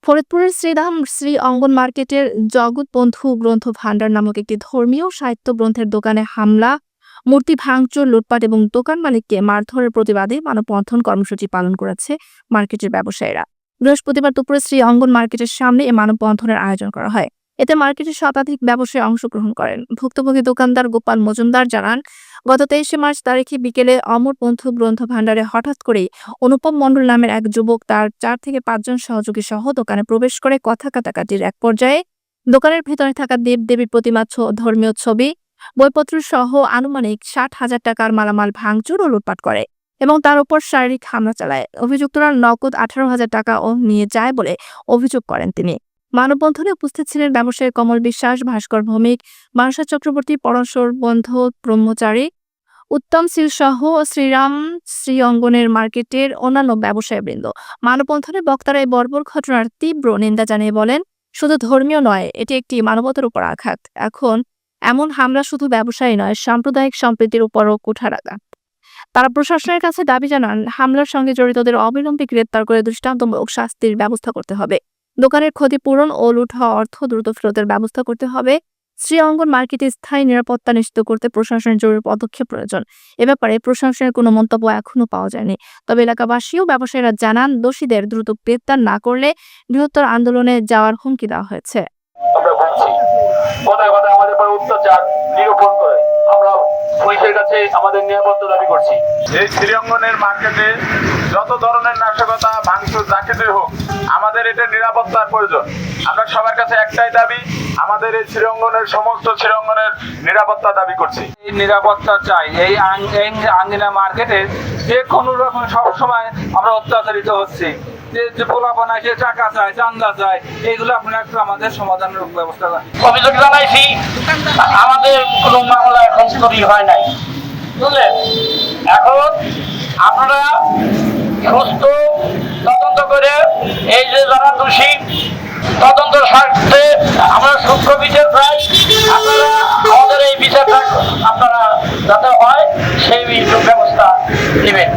ফরিদপুরের শ্রীধাম শ্রী অঙ্গন মার্কেটের জগৎবন্ধু গ্রন্থ ভাণ্ডার নামক একটি ধর্মীয় সাহিত্য গ্রন্থের দোকানে হামলা, মূর্তি ভাঙচুর, লুটপাট এবং দোকান মালিককে মারধরের প্রতিবাদে মানববন্ধন কর্মসূচি পালন করেছে মার্কেটের ব্যবসায়ীরা। বৃহস্পতিবার দুপুরে শ্রী অঙ্গন মার্কেটের সামনে এই মানববন্ধনের আয়োজন করা হয়। এতে মার্কেটের শতাধিক ব্যবসায়ী অংশগ্রহণ করেন। ভুক্তভোগী দোকানদার গোপাল মজুমদার জানান, গত 23 মার্চ তারিখে বিকেলে অমর বন্ধু গ্রন্থ ভাণ্ডারে হঠাৎ করেই অনুপম মণ্ডল নামের এক যুবক তার 4 থেকে 5 জন সহযোগী সহ দোকানে প্রবেশ করে কথা কাটাকাটির এক পর্যায়ে দোকানের ভেতরে থাকা দেবদেবীর প্রতিমা, ধর্মীয় ছবি, বইপত্র সহ আনুমানিক 60,000 টাকার মালামাল ভাঙচুর ও লুটপাট করে এবং তার উপর শারীরিক হামলা চালায়। অভিযুক্তরা নগদ 18,000 টাকাও নিয়ে যায় বলে অভিযোগ করেন তিনি। মানববন্ধনে উপস্থিত ছিলেন ব্যবসায়ী কমল বিশ্বাস, ভাস্কর ভৌমিক, মানসা চক্রবর্তী, পরশর বন্ধ ব্রহ্মচারী, উত্তম শীল সহ শ্রীরাম শ্রী অঙ্গনের মার্কেটের অন্যান্য ব্যবসায়ীবৃন্দ। মানববন্ধনে বক্তারা এই বর্বর ঘটনার তীব্র নিন্দা জানিয়ে বলেন, শুধু ধর্মীয় নয়, এটি একটি মানবতার উপর আঘাত। এখন এমন হামলা শুধু ব্যবসায়ী নয়, সাম্প্রদায়িক সম্প্রীতির উপরও কুঠারাঘাত। তারা প্রশাসনের কাছে দাবি জানান, হামলার সঙ্গে জড়িতদের অবিলম্বে গ্রেপ্তার করে দৃষ্টান্তমূলক শাস্তির ব্যবস্থা করতে হবে। দোকানের ক্ষতিপূরণ ও লুট হওয়া অর্থ দ্রুত ফেরতের ব্যবস্থা করতে হবে। শ্রী অঙ্গন মার্কেটে স্থায়ী নিরাপত্তা নিশ্চিত করতে প্রশাসনের জরুরি পদক্ষেপ প্রয়োজন। এ ব্যাপারে প্রশাসনের কোনো মন্তব্য এখনো পাওয়া যায়নি। তবে এলাকাবাসী ও ব্যবসায়ীরা জানান, দোষীদের দ্রুত গ্রেপ্তার না করলে বৃহত্তর আন্দোলনে যাওয়ার হুমকি দেওয়া হয়েছে। পুলিশের কাছে আমাদের নিরাপত্তা দাবি করছি। এই শ্রী অঙ্গনের মার্কেটে যত ধরনের নাশকতা, ভাঙচুর, যা কিছুই হোক, আমাদের এটা নিরাপত্তার প্রয়োজন। আমরা সবার কাছে একটাই দাবি, আমাদের এই শ্রী অঙ্গনের সমস্ত শ্রী অঙ্গনের নিরাপত্তা দাবি করছি। এই নিরাপত্তা চাই। এই আঙ্গিনা মার্কেটে যে কোনো রকম সবসময় আমরা অত্যাচারিত হচ্ছি। যে পোলাপান আছে, টাকা চায়, চান্দা চায়, এইগুলো আপনারা একটু আমাদের সমাধানের ব্যবস্থা করেন। অভিযোগ জানাইছি, আমাদের কোনো মামলা এখন তৈরি হয় নাই, বুঝলেন? এখন আপনারা সুস্থ তদন্ত করে এই যে যারা দোষী, তদন্ত স্বার্থে আমরা সূক্ষ্ম বিচার চাই। আপনারা আমাদের এই বিচারটা আপনারা যাতে হয় সেই ব্যবস্থা নেবেন।